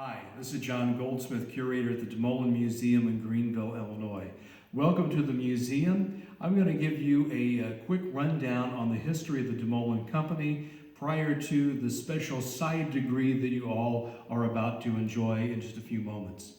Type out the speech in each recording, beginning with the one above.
Hi, this is John Goldsmith, curator at the DeMolin Museum in Greenville, Illinois. Welcome to the museum. I'm going to give you a quick rundown on the history of the DeMolin Company prior to the special side degree that you all are about to enjoy in just a few moments.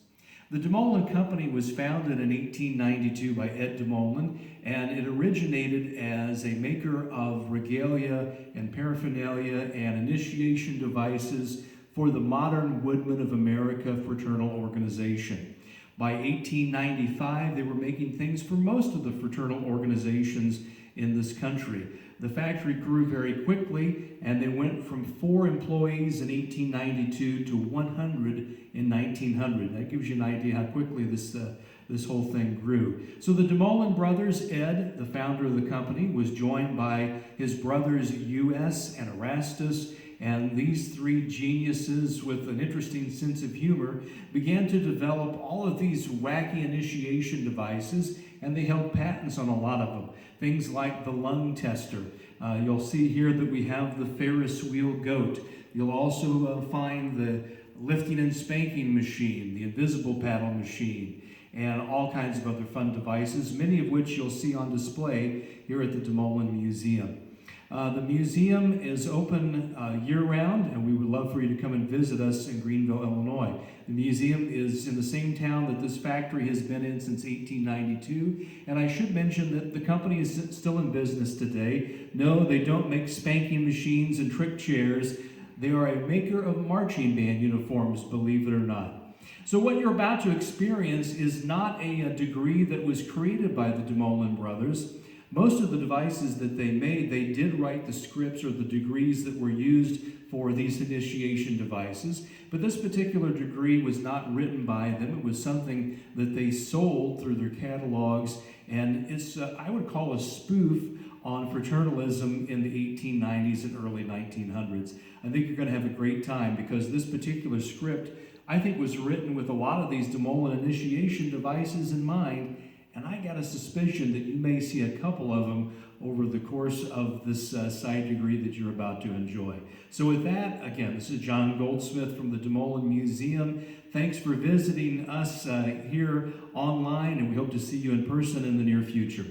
The DeMolin Company was founded in 1892 by Ed DeMolin, and it originated as a maker of regalia and paraphernalia and initiation devices for the Modern Woodmen of America fraternal organization. By 1895, they were making things for most of the fraternal organizations in this country. The factory grew very quickly, and they went from 4 employees in 1892 to 100 in 1900. That gives you an idea how quickly this whole thing grew. So the DeMolin brothers, Ed, the founder of the company, was joined by his brothers U.S. and Erastus, and these 3 geniuses with an interesting sense of humor began to develop all of these wacky initiation devices, and they held patents on a lot of them. Things like the lung tester. You'll see here that we have the Ferris wheel goat. You'll also find the lifting and spanking machine, the invisible paddle machine, and all kinds of other fun devices, many of which you'll see on display here at the DeMolin Museum. The museum is open year-round, and we would love for you to come and visit us in Greenville, Illinois. The museum is in the same town that this factory has been in since 1892, and I should mention that the company is still in business today. No, they don't make spanking machines and trick chairs. They are a maker of marching band uniforms, believe it or not. So what you're about to experience is not a degree that was created by the DeMolin brothers. Most of the devices that they made, they did write the scripts or the degrees that were used for these initiation devices, but this particular degree was not written by them. It was something that they sold through their catalogs, and it's, I would call a spoof on fraternalism in the 1890s and early 1900s. I think you're going to have a great time because this particular script, I think, was written with a lot of these DeMolin initiation devices in mind. And I got a suspicion that you may see a couple of them over the course of this side degree that you're about to enjoy. So with that, again, this is John Goldsmith from the DeMolin Museum. Thanks for visiting us here online, and we hope to see you in person in the near future.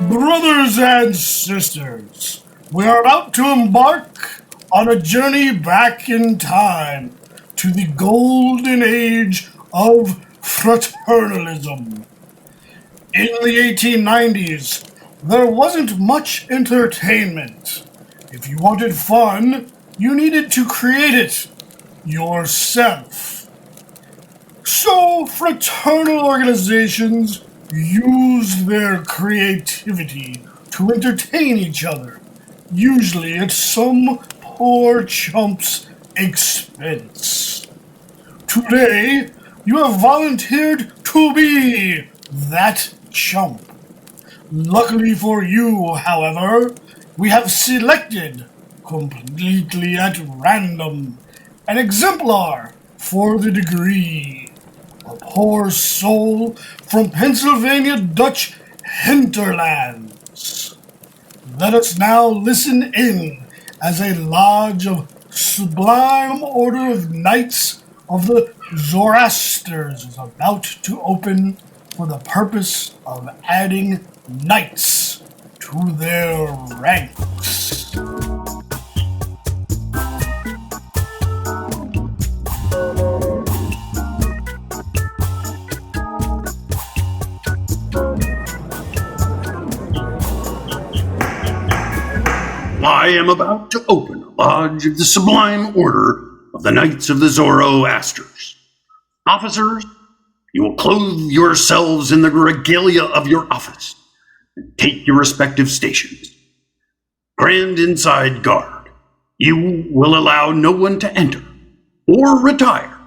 Brothers and sisters, we are about to embark on a journey back in time to the golden age of fraternalism. In the 1890s, there wasn't much entertainment. If you wanted fun, you needed to create it yourself. So fraternal organizations used their creativity to entertain each other, usually at some poor chump's expense. Today, you have volunteered to be that chump. Luckily for you, however, we have selected, completely at random, an exemplar for the degree. A poor soul from Pennsylvania Dutch hinterlands. Let us now listen in as a lodge of sublime order of knights of the Zoroasters is about to open for the purpose of adding knights to their ranks. I am about to open a lodge of the sublime order of the Knights of the Zoroasters. Officers, you will clothe yourselves in the regalia of your office and take your respective stations. Grand Inside Guard, you will allow no one to enter or retire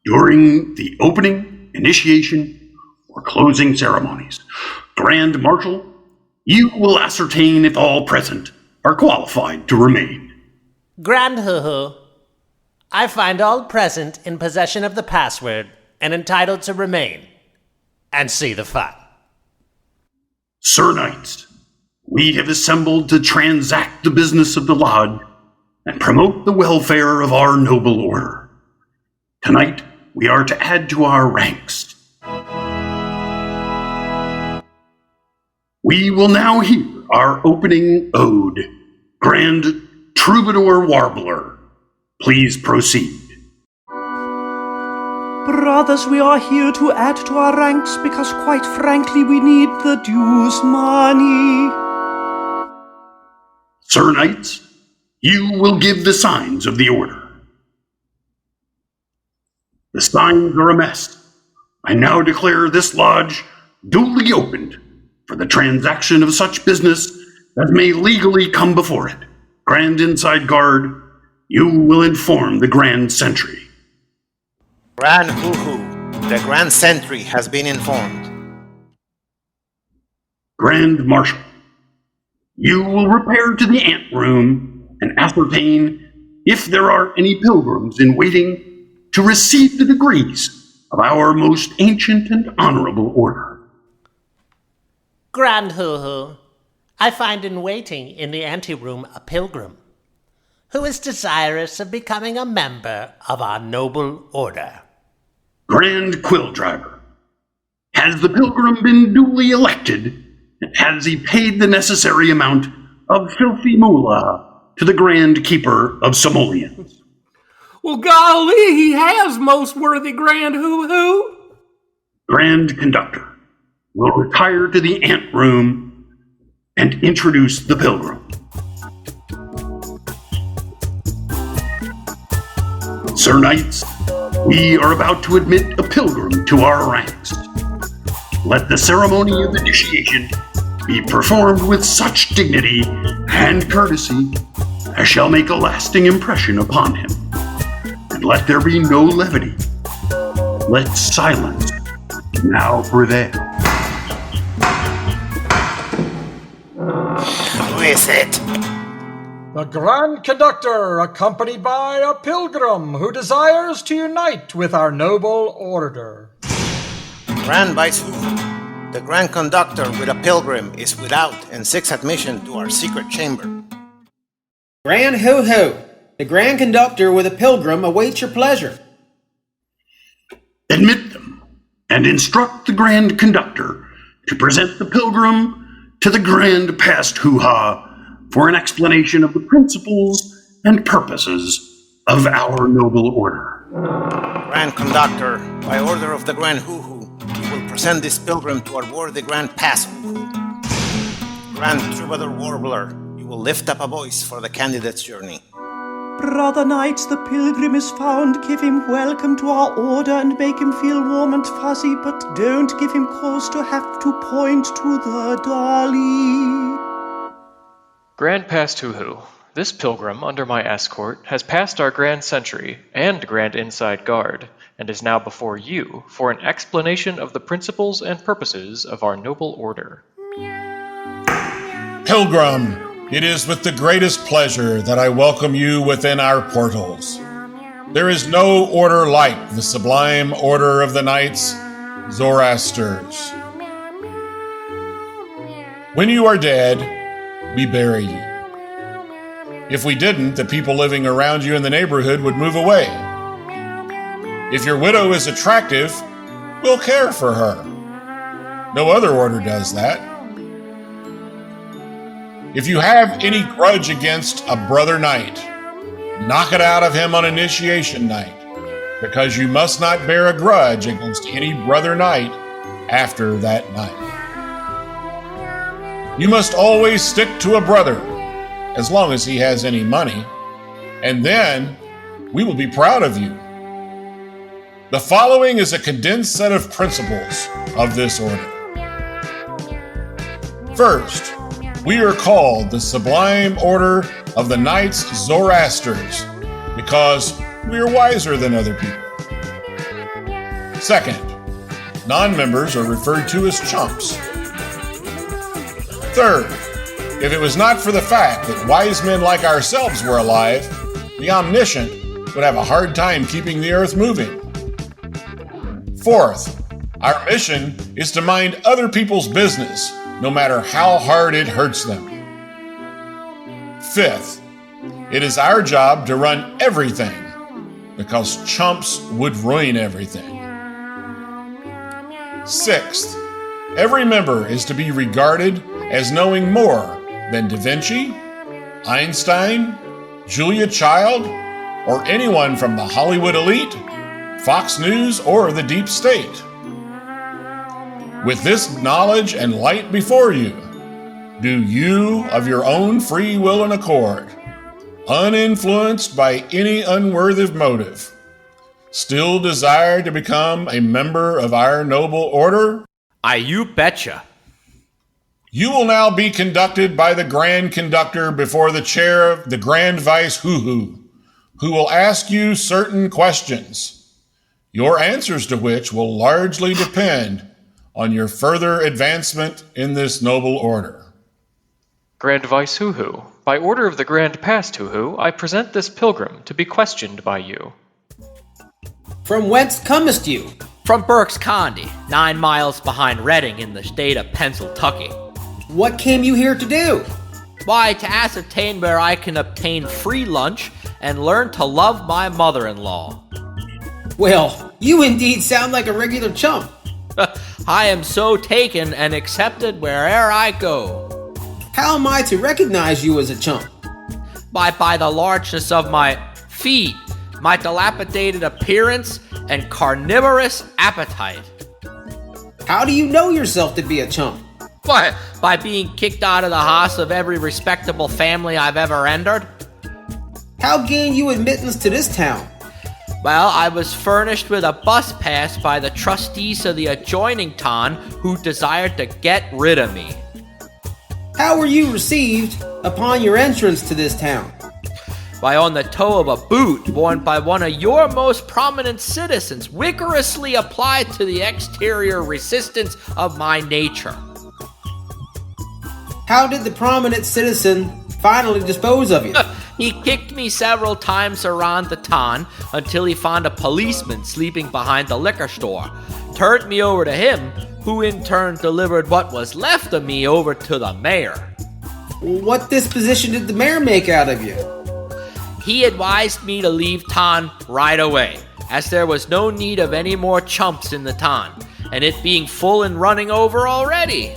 during the opening, initiation, or closing ceremonies. Grand Marshal, you will ascertain if all present are qualified to remain. Grand Hoo-Hoo, I find all present in possession of the password and entitled to remain and see the fun. Sir Knights, we have assembled to transact the business of the Lodge and promote the welfare of our noble order. Tonight, we are to add to our ranks. We will now hear our opening ode. Grand Troubadour Warbler, please proceed. Brothers, we are here to add to our ranks because, quite frankly, we need the dues money. Sir Knights, you will give the signs of the order. The signs are a mess. I now declare this lodge duly opened for the transaction of such business as may legally come before it. Grand Inside Guard, you will inform the Grand Sentry. Grand Hoo-Hoo, the Grand Sentry has been informed. Grand Marshal, you will repair to the anteroom and ascertain if there are any pilgrims in waiting to receive the degrees of our most ancient and honorable order. Grand Hoo-Hoo, I find in waiting in the anteroom a pilgrim who is desirous of becoming a member of our noble order. Grand Quill Driver, has the pilgrim been duly elected, and has he paid the necessary amount of filthy moolah to the Grand Keeper of Simoleons? Well, golly, he has, most worthy Grand Hoo-Hoo. Grand Conductor will retire to the anteroom and introduce the pilgrim. Sir Knights, we are about to admit a pilgrim to our ranks. Let the ceremony of initiation be performed with such dignity and courtesy as shall make a lasting impression upon him. And let there be no levity. Let silence now prevail. Who is it? The Grand Conductor, accompanied by a pilgrim who desires to unite with our noble order. Grand Vice Hoo-Hoo, the Grand Conductor with a pilgrim is without and seeks admission to our secret chamber. Grand Hoo-Hoo, the Grand Conductor with a pilgrim awaits your pleasure. Admit them and instruct the Grand Conductor to present the pilgrim to the Grand Past Hoo-Ha for an explanation of the principles and purposes of our noble order. Grand Conductor, by order of the Grand Hoo-Hoo, you will present this pilgrim to our worthy Grand Past Hoo-Hoo. Grand Troubadour Warbler, you will lift up a voice for the candidate's journey. Brother Knights, the pilgrim is found. Give him welcome to our order and make him feel warm and fuzzy, but don't give him cause to have to point to the dolly. Grand Past Hoo-Hoo, this pilgrim under my escort has passed our Grand Sentry and Grand Inside Guard, and is now before you for an explanation of the principles and purposes of our noble order. Pilgrim, it is with the greatest pleasure that I welcome you within our portals. There is no order like the sublime order of the Knights, Zoroasters. When you are dead, we bury you. If we didn't, the people living around you in the neighborhood would move away. If your widow is attractive, we'll care for her. No other order does that. If you have any grudge against a brother knight, knock it out of him on initiation night, because you must not bear a grudge against any brother knight after that night. You must always stick to a brother, as long as he has any money, and then we will be proud of you. The following is a condensed set of principles of this order. First, we are called the Sublime Order of the Knights Zoroasters because we are wiser than other people. Second, non-members are referred to as chumps. Third, if it was not for the fact that wise men like ourselves were alive, the omniscient would have a hard time keeping the earth moving. Fourth, our mission is to mind other people's business, no matter how hard it hurts them. Fifth, it is our job to run everything, because chumps would ruin everything. Sixth, every member is to be regarded as knowing more than Da Vinci, Einstein, Julia Child, or anyone from the Hollywood elite, Fox News, or the deep state. With this knowledge and light before you, do you, of your own free will and accord, uninfluenced by any unworthy motive, still desire to become a member of our noble order? You betcha. You will now be conducted by the Grand Conductor before the chair of the Grand Vice who will ask you certain questions, your answers to which will largely depend on your further advancement in this noble order. Grand Vice Hoo-Hoo, by order of the Grand Past Hoo-Hoo, I present this pilgrim to be questioned by you. From whence comest you? From Berks County, 9 miles behind Reading in the state of Pennsylvania. What came you here to do? Why, to ascertain where I can obtain free lunch and learn to love my mother-in-law. Well, you indeed sound like a regular chump. I am so taken and accepted where'er I go. How am I to recognize you as a chump? By the largeness of my feet, my dilapidated appearance, and carnivorous appetite. How do you know yourself to be a chump? Why, by being kicked out of the house of every respectable family I've ever entered. How gained you admittance to this town? Well, I was furnished with a bus pass by the trustees of the adjoining town who desired to get rid of me. How were you received upon your entrance to this town? By on the toe of a boot worn by one of your most prominent citizens, vigorously applied to the exterior resistance of my nature. How did the prominent citizen finally dispose of you? He kicked me several times around the town until he found a policeman sleeping behind the liquor store, turned me over to him, who in turn delivered what was left of me over to the mayor. What disposition did the mayor make out of you? He advised me to leave town right away, as there was no need of any more chumps in the town, and it being full and running over already.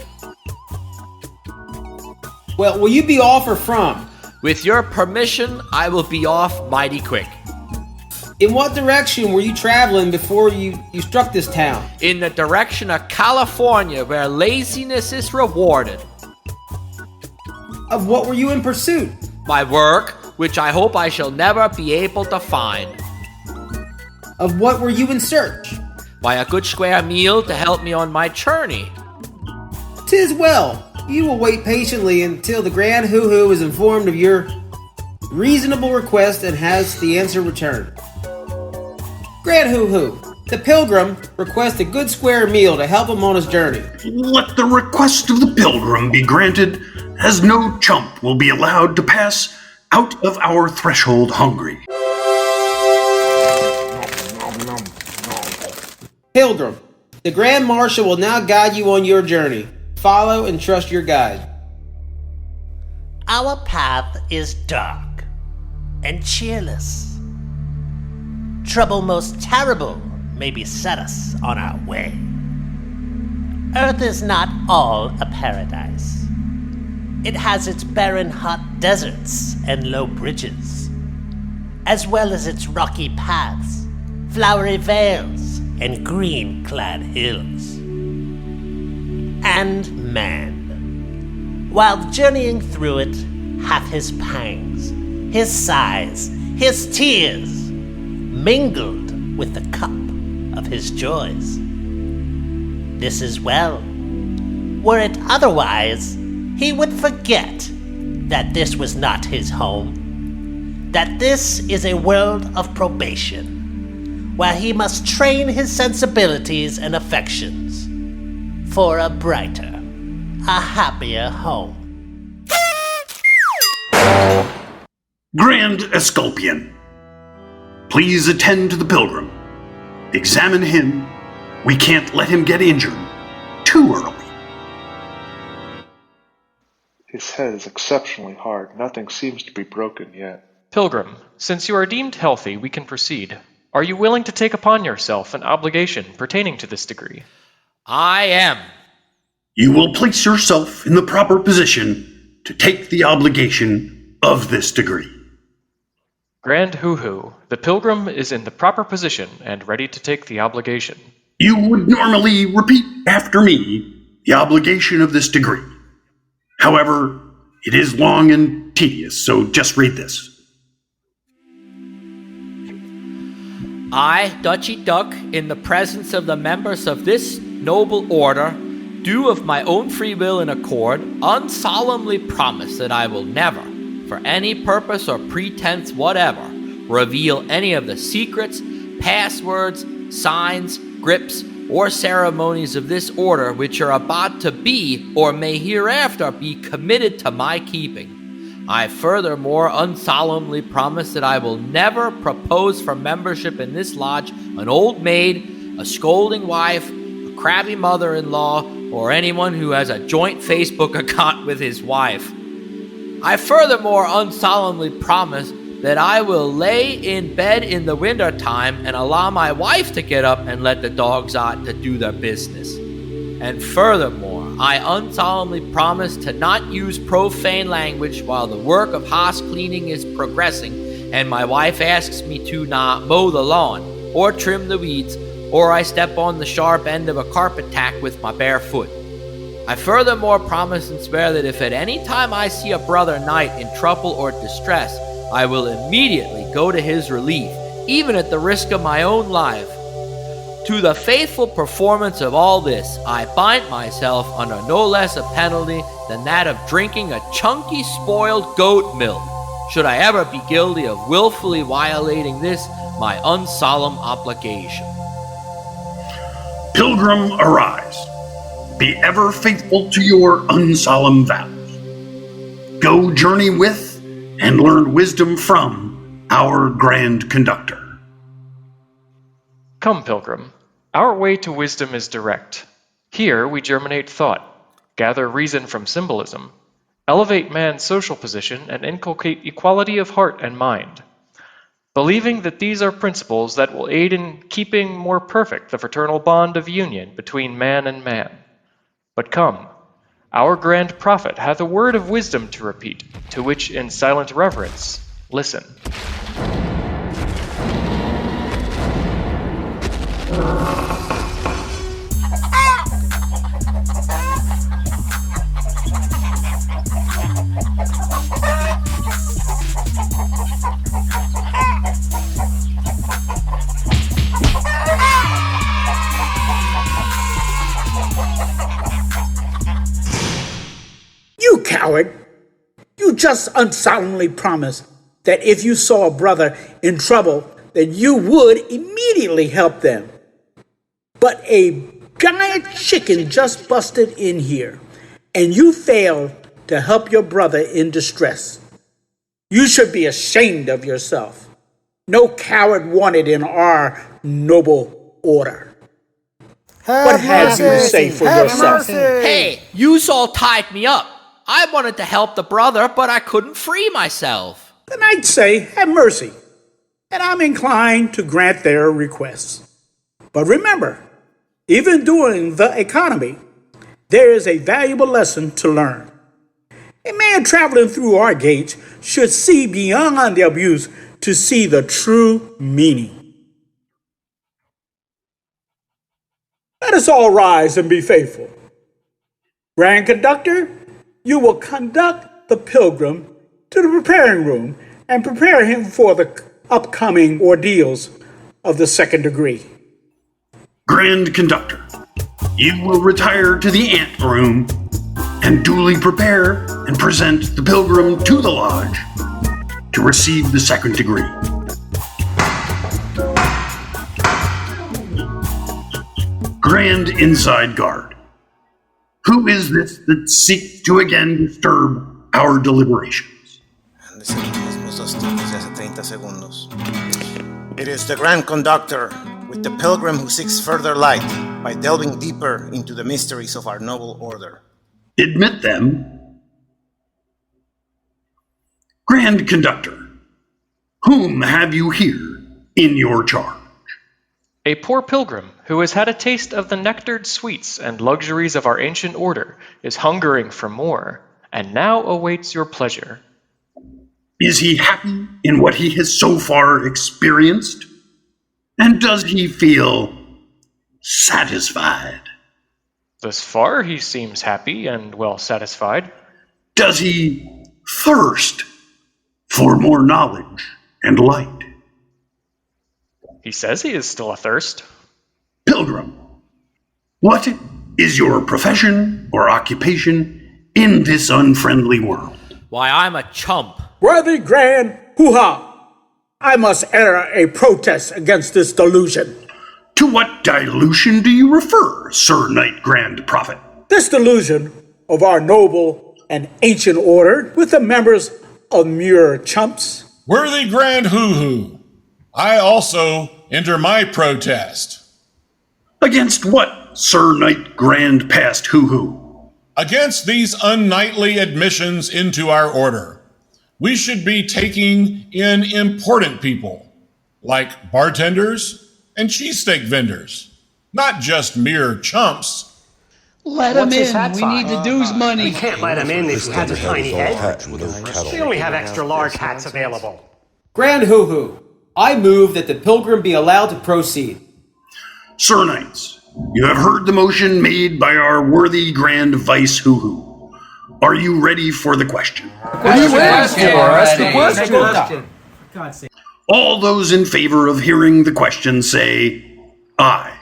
Well, will you be off or from? With your permission, I will be off mighty quick. In what direction were you traveling before you struck this town? In the direction of California, where laziness is rewarded. Of what were you in pursuit? My work, which I hope I shall never be able to find. Of what were you in search? By a good square meal to help me on my journey. 'Tis well. You will wait patiently until the Grand Hoo-Hoo is informed of your reasonable request and has the answer returned. Grand Hoo-Hoo, the pilgrim requests a good square meal to help him on his journey. Let the request of the pilgrim be granted, as no chump will be allowed to pass out of our threshold hungry. Pilgrim, the Grand Marshal will now guide you on your journey. Follow and trust your guide. Our path is dark and cheerless. Trouble most terrible may beset us on our way. Earth is not all a paradise. It has its barren hot deserts and low bridges, as well as its rocky paths, flowery vales, and green-clad hills. And man, while journeying through it, hath his pangs, his sighs, his tears, mingled with the cup of his joys. This is well. Were it otherwise, he would forget that this was not his home, that this is a world of probation, where he must train his sensibilities and affections for a brighter, a happier home. Grand Esculpion, please attend to the pilgrim. Examine him. We can't let him get injured too early. His head is exceptionally hard. Nothing seems to be broken yet. Pilgrim, since you are deemed healthy, we can proceed. Are you willing to take upon yourself an obligation pertaining to this degree? I am. You will place yourself in the proper position to take the obligation of this degree. Grand Hoo-Hoo, the pilgrim is in the proper position and ready to take the obligation. You would normally repeat after me the obligation of this degree. However, it is long and tedious, so just read this. I, Dutchy Duck, in the presence of the members of this noble order, do of my own free will and accord, unsolemnly promise that I will never, for any purpose or pretense whatever, reveal any of the secrets, passwords, signs, grips, or ceremonies of this order which are about to be or may hereafter be committed to my keeping. I furthermore unsolemnly promise that I will never propose for membership in this lodge an old maid, a scolding wife, a crabby mother-in-law, or anyone who has a joint Facebook account with his wife. I furthermore unsolemnly promise that I will lay in bed in the winter time and allow my wife to get up and let the dogs out to do their business. And furthermore, I unsolemnly promise to not use profane language while the work of house cleaning is progressing and my wife asks me to not mow the lawn or trim the weeds or I step on the sharp end of a carpet tack with my bare foot. I furthermore promise and swear that if at any time I see a brother knight in trouble or distress, I will immediately go to his relief, even at the risk of my own life. To the faithful performance of all this, I bind myself under no less a penalty than that of drinking a chunky spoiled goat milk, should I ever be guilty of willfully violating this, my unsolemn obligation. Pilgrim, arise. Be ever faithful to your unsolemn vows. Go journey with and learn wisdom from our Grand Conductor. Come, Pilgrim. Our way to wisdom is direct. Here we germinate thought, gather reason from symbolism, elevate man's social position, and inculcate equality of heart and mind, believing that these are principles that will aid in keeping more perfect the fraternal bond of union between man and man. But come, our grand prophet hath a word of wisdom to repeat, to which in silent reverence listen. You coward! You just unsolemnly promised that if you saw a brother in trouble, that you would immediately help them. But a giant chicken just busted in here, and you failed to help your brother in distress. You should be ashamed of yourself. No coward wanted in our noble order. What have you to say for yourself? Hey, you all tied me up. I wanted to help the brother, but I couldn't free myself. Then I'd say, have mercy, and I'm inclined to grant their requests. But remember, even during the economy, there is a valuable lesson to learn. A man traveling through our gates should see beyond the abuse to see the true meaning. Let us all rise and be faithful. Grand Conductor, you will conduct the pilgrim to the preparing room and prepare him for the upcoming ordeals of the second degree. Grand Conductor, you will retire to the ant room and duly prepare and present the pilgrim to the lodge to receive the second degree. Grand Inside Guard, who is this that seeks to again disturb our deliberations? It is the Grand Conductor with the pilgrim who seeks further light by delving deeper into the mysteries of our noble order. Admit them. Grand Conductor, whom have you here in your charge? A poor pilgrim who has had a taste of the nectared sweets and luxuries of our ancient order is hungering for more, and now awaits your pleasure. Is he happy in what he has so far experienced? And does he feel satisfied? Thus far, he seems happy and well satisfied. Does he thirst for more knowledge and light? He says he is still athirst. Pilgrim, what is your profession or occupation in this unfriendly world? Why, I'm a chump. Worthy Grand Hoo-ha! I must enter a protest against this delusion. To what dilution do you refer, Sir Knight Grand Prophet? This delusion of our noble and ancient order with the members of mere chumps. Worthy Grand Hoo-hoo, I also enter my protest. Against what, Sir Knight Grand Past Hoo-hoo? Against these unknightly admissions into our order. We should be taking in important people, like bartenders and cheesesteak vendors, not just mere chumps. Let him in. We need the dues money. We can't let him in if he has a tiny head. We only have extra large hats available. Grand Hoo-hoo, I move that the pilgrim be allowed to proceed. Sir Knights, you have heard the motion made by our worthy Grand Vice Hoo-hoo. Are you ready for the question? What are you asking for? Ask the question. All those in favor of hearing the question say aye.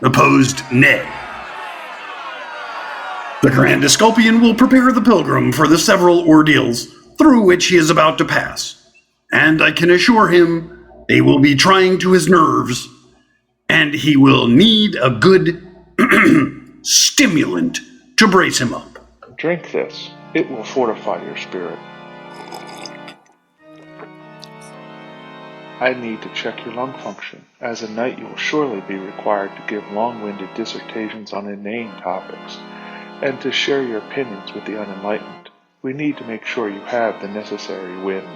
Opposed, nay. The Grand Esculpion will prepare the pilgrim for the several ordeals through which he is about to pass, and I can assure him they will be trying to his nerves, and he will need a good stimulant to brace him up. Drink this. It will fortify your spirit. I need to check your lung function. As a knight, you will surely be required to give long-winded dissertations on inane topics, and to share your opinions with the unenlightened. We need to make sure you have the necessary wind.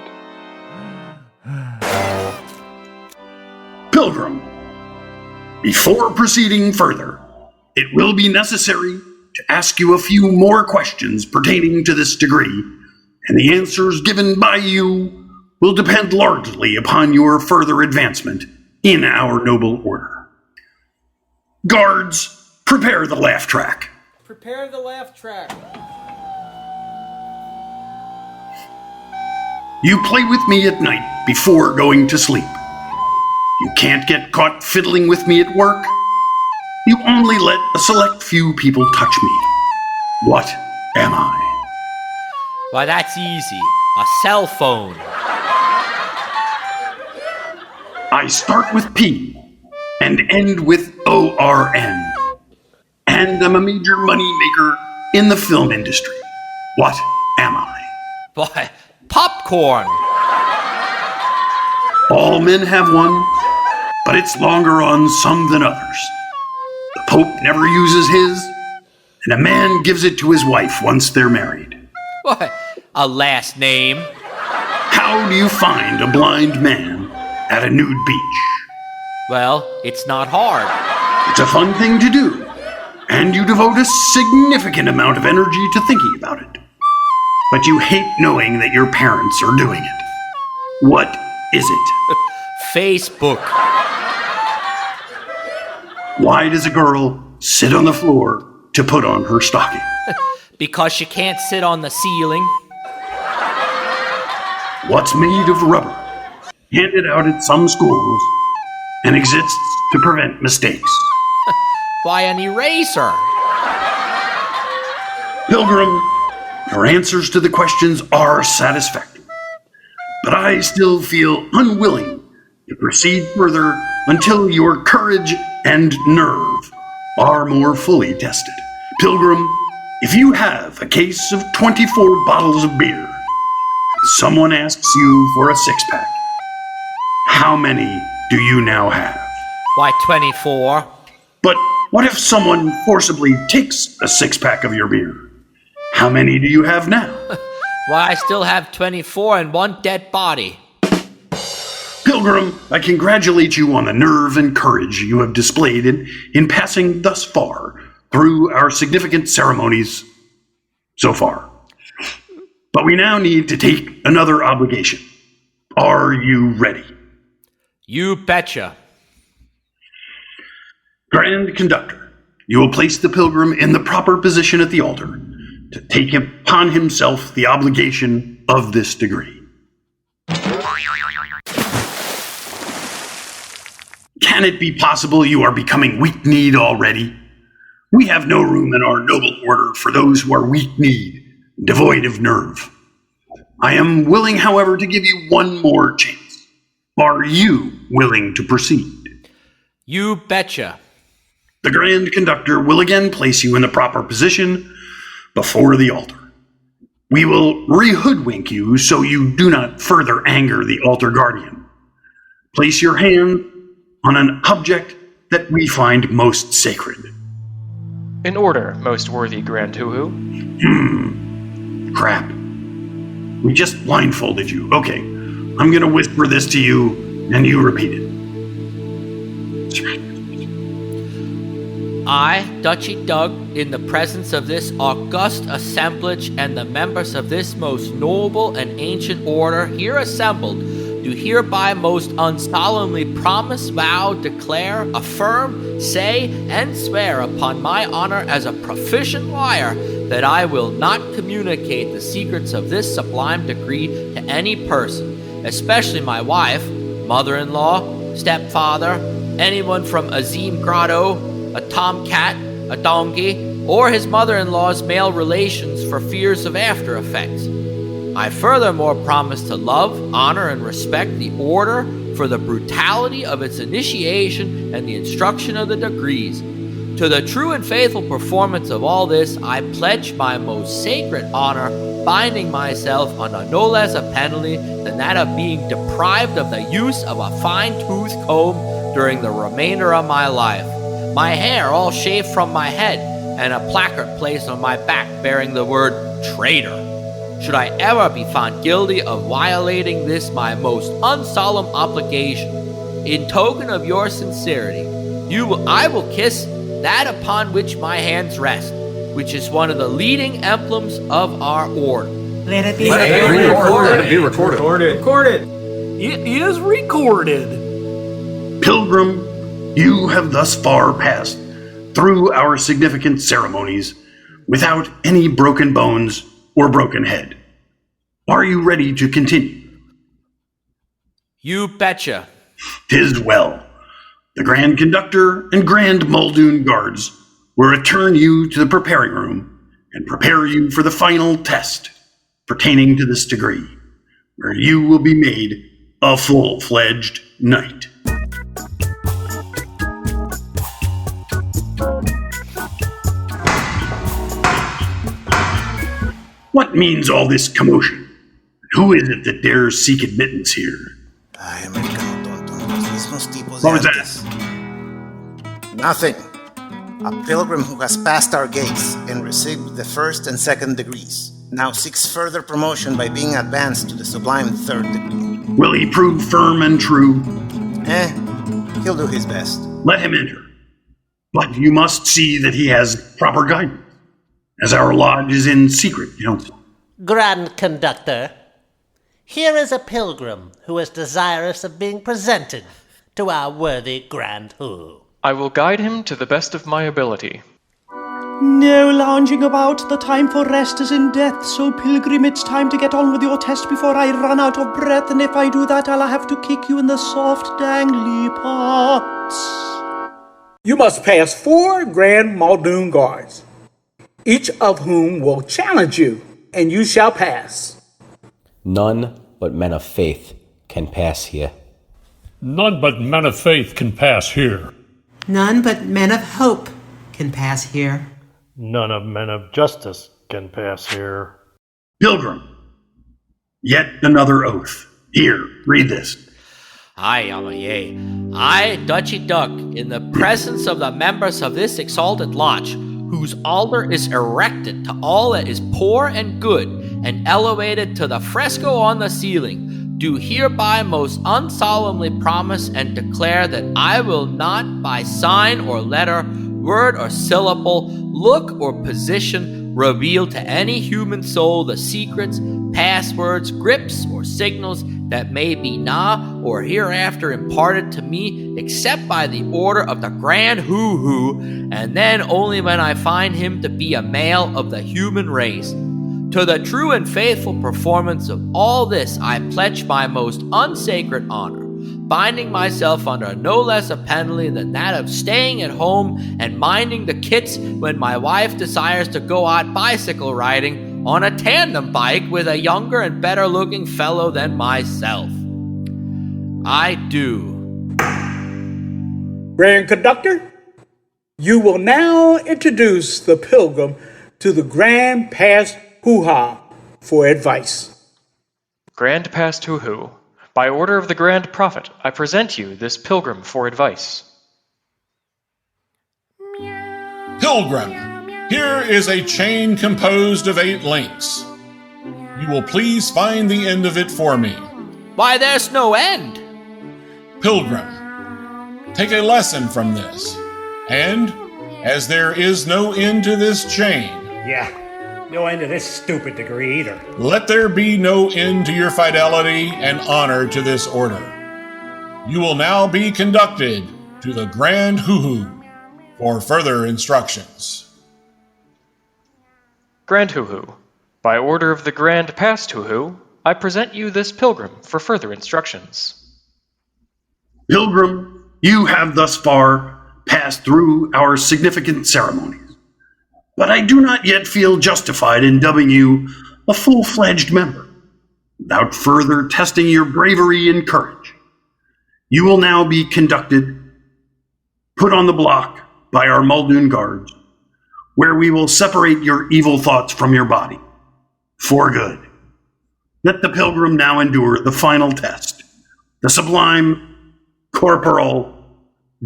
Pilgrim, before proceeding further, it will be necessary to ask you a few more questions pertaining to this degree, and the answers given by you will depend largely upon your further advancement in our noble order. Guards, prepare the laugh track. Prepare the laugh track. You play with me at night before going to sleep. You can't get caught fiddling with me at work. You only let a select few people touch me. What am I? Why, that's easy. A cell phone. I start with P and end with ORN. And I'm a major money maker in the film industry. What am I? Why, popcorn. All men have one, but it's longer on some than others. The Pope never uses his, and a man gives it to his wife once they're married. What? A last name? How do you find a blind man at a nude beach? Well, it's not hard. It's a fun thing to do, and you devote a significant amount of energy to thinking about it. But you hate knowing that your parents are doing it. What is it? Facebook. Why does a girl sit on the floor to put on her stocking? Because she can't sit on the ceiling. What's made of rubber, handed out at some schools, and exists to prevent mistakes. By an eraser. Pilgrim, your answers to the questions are satisfactory, but I still feel unwilling to proceed further until your courage and nerve are more fully tested. Pilgrim, if you have a case of 24 bottles of beer, someone asks you for a six-pack, how many do you now have? Why, 24. But what if someone forcibly takes a six-pack of your beer? How many do you have now? Why, I still have 24 and one dead body. Pilgrim, I congratulate you on the nerve and courage you have displayed in passing thus far through our significant ceremonies so far. But we now need to take another obligation. Are you ready? You betcha. Grand Conductor, you will place the pilgrim in the proper position at the altar to take upon himself the obligation of this degree. Can it be possible you are becoming weak-kneed already? We have no room in our noble order for those who are weak-kneed, devoid of nerve. I am willing, however, to give you one more chance. Are you willing to proceed? You betcha. The Grand Conductor will again place you in the proper position before the altar. We will re-hoodwink you so you do not further anger the altar guardian. Place your hand on an object that we find most sacred. In order, most worthy Grand Hoo-Hoo. Crap. We just blindfolded you. Okay, I'm going to whisper this to you, and you repeat it. I, Dutchy Doug, in the presence of this august assemblage and the members of this most noble and ancient order here assembled, do hereby most unsolemnly promise, vow, declare, affirm, say, and swear upon my honor as a proficient liar that I will not communicate the secrets of this sublime degree to any person, especially my wife, mother-in-law, stepfather, anyone from Azim Grotto, a tomcat, a donkey, or his mother-in-law's male relations for fears of after effects. I furthermore promise to love, honor, and respect the order for the brutality of its initiation and the instruction of the degrees. To the true and faithful performance of all this, I pledge my most sacred honor, binding myself under no less a penalty than that of being deprived of the use of a fine-toothed comb during the remainder of my life. My hair all shaved from my head, and a placard placed on my back bearing the word traitor. Should I ever be found guilty of violating this my most unsolemn obligation, in token of your sincerity, I will kiss that upon which my hands rest, which is one of the leading emblems of our order. Let it be recorded. It is recorded. Pilgrim, you have thus far passed through our significant ceremonies without any broken bones or broken head. Are you ready to continue? You betcha. 'Tis well. The Grand Conductor and Grand Muldoon Guards will return you to the preparing room and prepare you for the final test pertaining to this degree, where you will be made a full-fledged knight. What means all this commotion? Who is it that dares seek admittance here? What was that? Nothing. A pilgrim who has passed our gates and received the first and second degrees now seeks further promotion by being advanced to the sublime third degree. Will he prove firm and true? He'll do his best. Let him enter. But you must see that he has proper guidance, as our lodge is in secret council. Grand Conductor, here is a pilgrim who is desirous of being presented to our worthy Grand Hoo. I will guide him to the best of my ability. No lounging about, the time for rest is in death, so Pilgrim, it's time to get on with your test before I run out of breath, and if I do that, I'll have to kick you in the soft, dangly parts. You must pass 4 Grand Muldoon guards, each of whom will challenge you, and you shall pass. None but men of faith can pass here. None but men of faith can pass here. None but men of hope can pass here. None of men of justice can pass here. Pilgrim, yet another oath. Here, read this. I, Yamaye, I, Dutchy Duck, in the presence of the members of this exalted lodge, whose altar is erected to all that is poor and good, and elevated to the fresco on the ceiling, do hereby most unsolemnly promise and declare that I will not by sign or letter, word or syllable, look or position, reveal to any human soul the secrets, passwords, grips, or signals that may be now or hereafter imparted to me, except by the order of the Grand Hoo-Hoo, and then only when I find him to be a male of the human race. To the true and faithful performance of all this I pledge my most unsacred honor, binding myself under no less a penalty than that of staying at home and minding the kits when my wife desires to go out bicycle riding on a tandem bike with a younger and better looking fellow than myself. I do. Grand Conductor, you will now introduce the Pilgrim to the Grand Past Hoo-Ha for advice. Grand Past Hoo-Hoo, by order of the Grand Prophet, I present you this Pilgrim for advice. Pilgrim, here is a chain composed of 8 links. You will please find the end of it for me. Why, there's no end. Pilgrim, take a lesson from this. And, as there is no end to this chain, Yeah, no end to this stupid degree either. let there be no end to your fidelity and honor to this order. You will now be conducted to the Grand Hoo-Hoo for further instructions. Grand Hoo-Hoo, by order of the Grand Past Hoo-Hoo, I present you this Pilgrim for further instructions. Pilgrim, you have thus far passed through our significant ceremonies, but I do not yet feel justified in dubbing you a full-fledged member, without further testing your bravery and courage. You will now be conducted, put on the block by our Muldoon guards, where we will separate your evil thoughts from your body, for good. Let the Pilgrim now endure the final test, the sublime corporal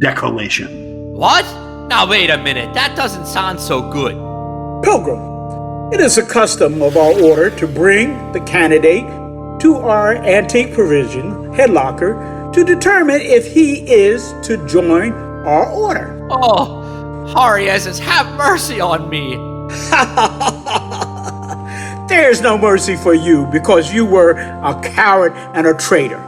decollation. What? Now wait a minute, that doesn't sound so good. Pilgrim, it is a custom of our order to bring the candidate to our antique provision headlocker to determine if he is to join our order. Oh, Harriezes, have mercy on me. There's no mercy for you because you were a coward and a traitor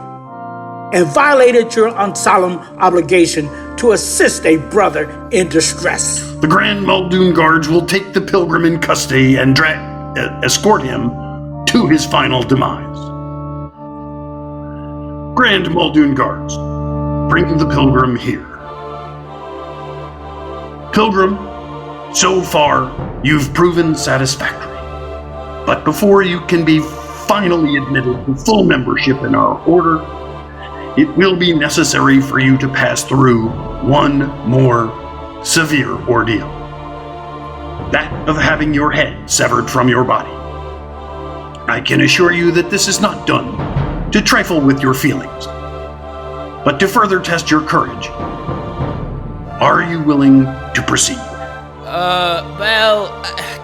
and violated your unsolemn obligation to assist a brother in distress. The Grand Muldoon guards will take the Pilgrim in custody and escort him to his final demise. Grand Muldoon guards, bring the Pilgrim here. Pilgrim, so far you've proven satisfactory. But before you can be finally admitted to full membership in our order, it will be necessary for you to pass through one more severe ordeal. That of having your head severed from your body. I can assure you that this is not done to trifle with your feelings, but to further test your courage. Are you willing to proceed?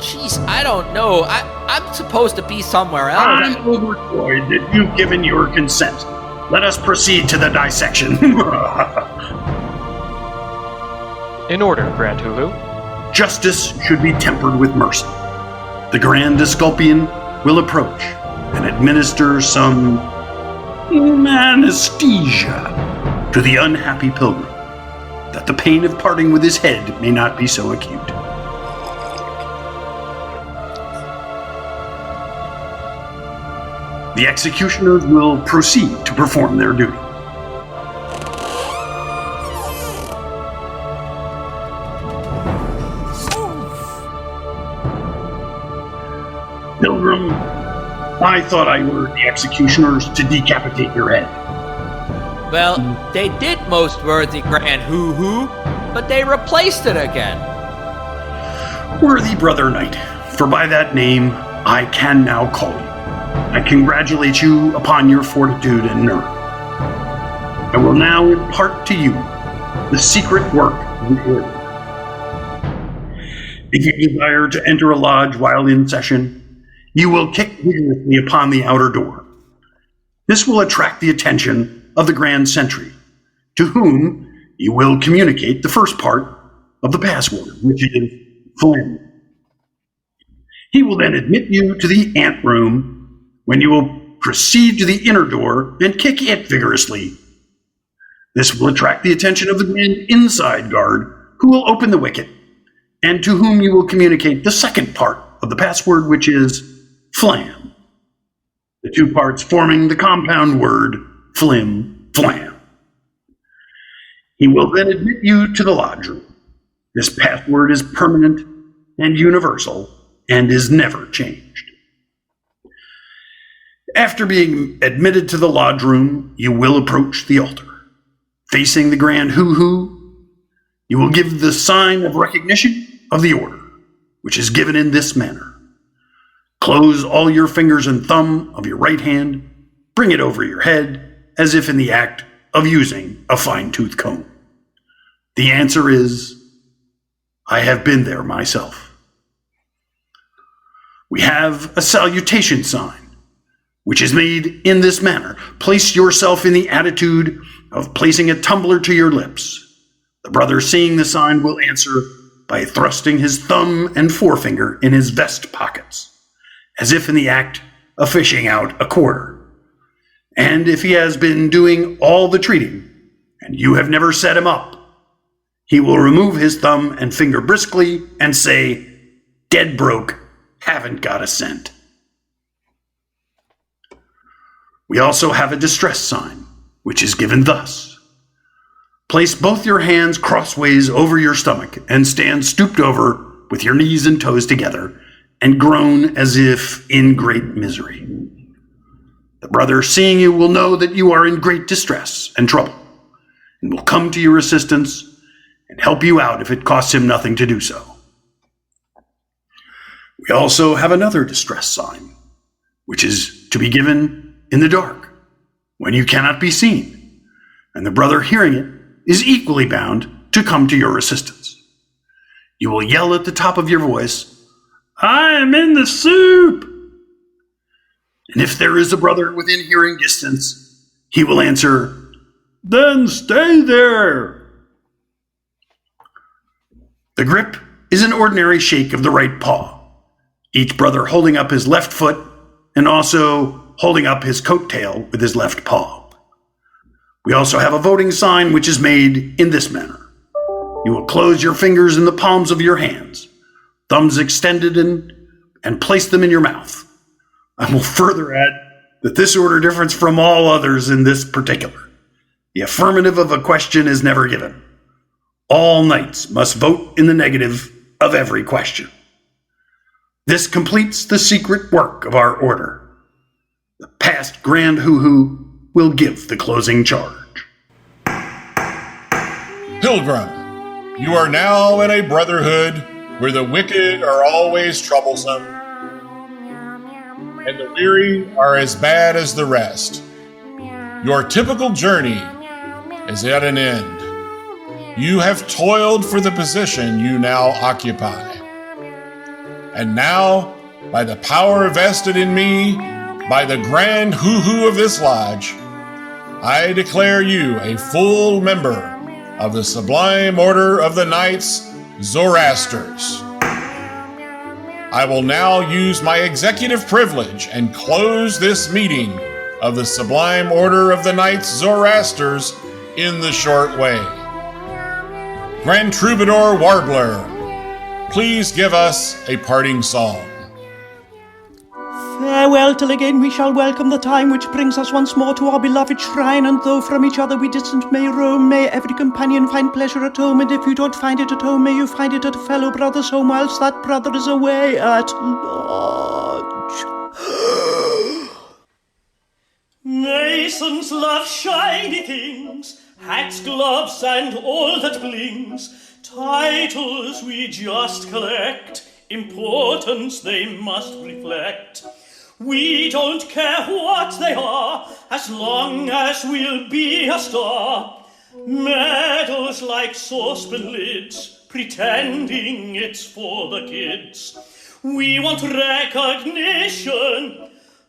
Jeez, I don't know. I'm supposed to be somewhere else. I'm overjoyed that you've given your consent. Let us proceed to the dissection. In order, Grand Hoo-Hoo. Justice should be tempered with mercy. The Grand Esculpion will approach and administer some anesthesia to the unhappy Pilgrim, that the pain of parting with his head may not be so acute. The executioners will proceed to perform their duty. Pilgrim, I thought I ordered the executioners to decapitate your head. Well, they did, most worthy Grand Hoo-Hoo, but they replaced it again. Worthy Brother Knight, for by that name I can now call you. I congratulate you upon your fortitude and nerve. I will now impart to you the secret work of the order. If you desire to enter a lodge while in session, you will kick vigorously upon the outer door. This will attract the attention of the Grand Sentry, to whom you will communicate the first part of the password, which is Flynn. He will then admit you to the anteroom, when you will proceed to the inner door and kick it vigorously. This will attract the attention of the Grand Inside Guard, who will open the wicket, and to whom you will communicate the second part of the password, which is Flam. The two parts forming the compound word Flim Flam. He will then admit you to the lodge room. This password is permanent and universal and is never changed. After being admitted to the lodge room, you will approach the altar. Facing the Grand Hoo-Hoo, you will give the sign of recognition of the order, which is given in this manner. Close all your fingers and thumb of your right hand, bring it over your head, as if in the act of using a fine-tooth comb. The answer is, I have been there myself. We have a salutation sign, which is made in this manner. Place yourself in the attitude of placing a tumbler to your lips. The brother seeing the sign will answer by thrusting his thumb and forefinger in his vest pockets, as if in the act of fishing out a quarter. And if he has been doing all the treating, and you have never set him up, he will remove his thumb and finger briskly and say, "Dead broke, haven't got a cent." We also have a distress sign, which is given thus. Place both your hands crossways over your stomach and stand stooped over with your knees and toes together and groan as if in great misery. The brother seeing you will know that you are in great distress and trouble and will come to your assistance and help you out if it costs him nothing to do so. We also have another distress sign, which is to be given in the dark when you cannot be seen, and the brother hearing it is equally bound to come to your assistance. You will yell at the top of your voice, "I am in the soup!" And if there is a brother within hearing distance, he will answer, "Then stay there." The grip is an ordinary shake of the right paw, each brother holding up his left foot and also holding up his coat tail with his left paw. We also have a voting sign which is made in this manner. You will close your fingers in the palms of your hands, thumbs extended and place them in your mouth. I will further add that this order differs from all others in this particular. The affirmative of a question is never given. All knights must vote in the negative of every question. This completes the secret work of our order. The past Grand Hoo-Hoo will give the closing charge. Pilgrim, you are now in a brotherhood where the wicked are always troublesome, and the weary are as bad as the rest. Your typical journey is at an end. You have toiled for the position you now occupy. And now, by the power vested in me, by the Grand Hoo-Hoo of this lodge, I declare you a full member of the Sublime Order of the Knights Zoroasters. I will now use my executive privilege and close this meeting of the Sublime Order of the Knights Zoroasters in the short way. Grand Troubadour Warbler, please give us a parting song. Farewell till again we shall welcome the time which brings us once more to our beloved shrine, and though from each other we distant may roam, may every companion find pleasure at home, and if you don't find it at home, may you find it at a fellow brother's home whilst that brother is away at large. Masons love shiny things, hats, gloves, and all that blings. Titles we just collect, importance they must reflect. We don't care what they are, as long as we'll be a star. Medals like saucepan lids, pretending it's for the kids. We want recognition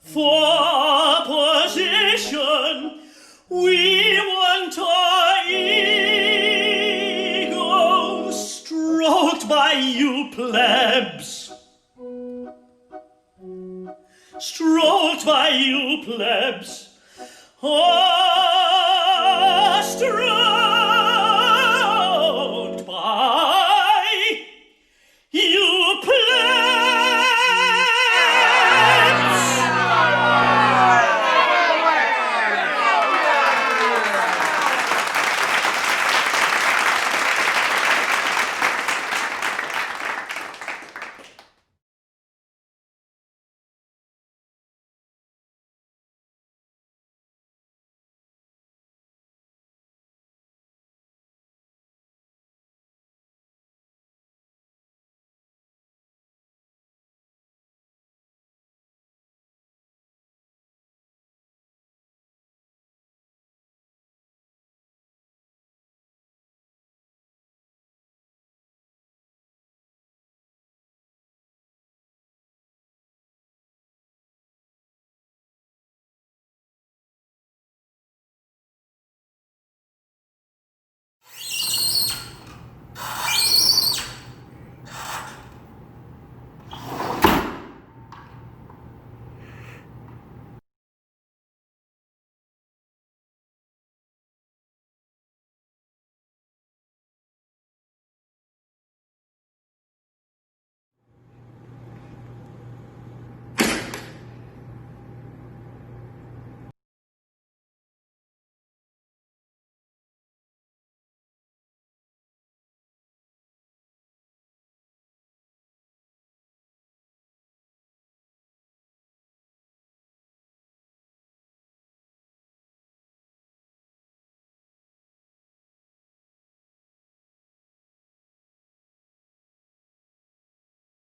for position. We want our egos stroked by you plebs. Stroked by you plebs. Oh, stroked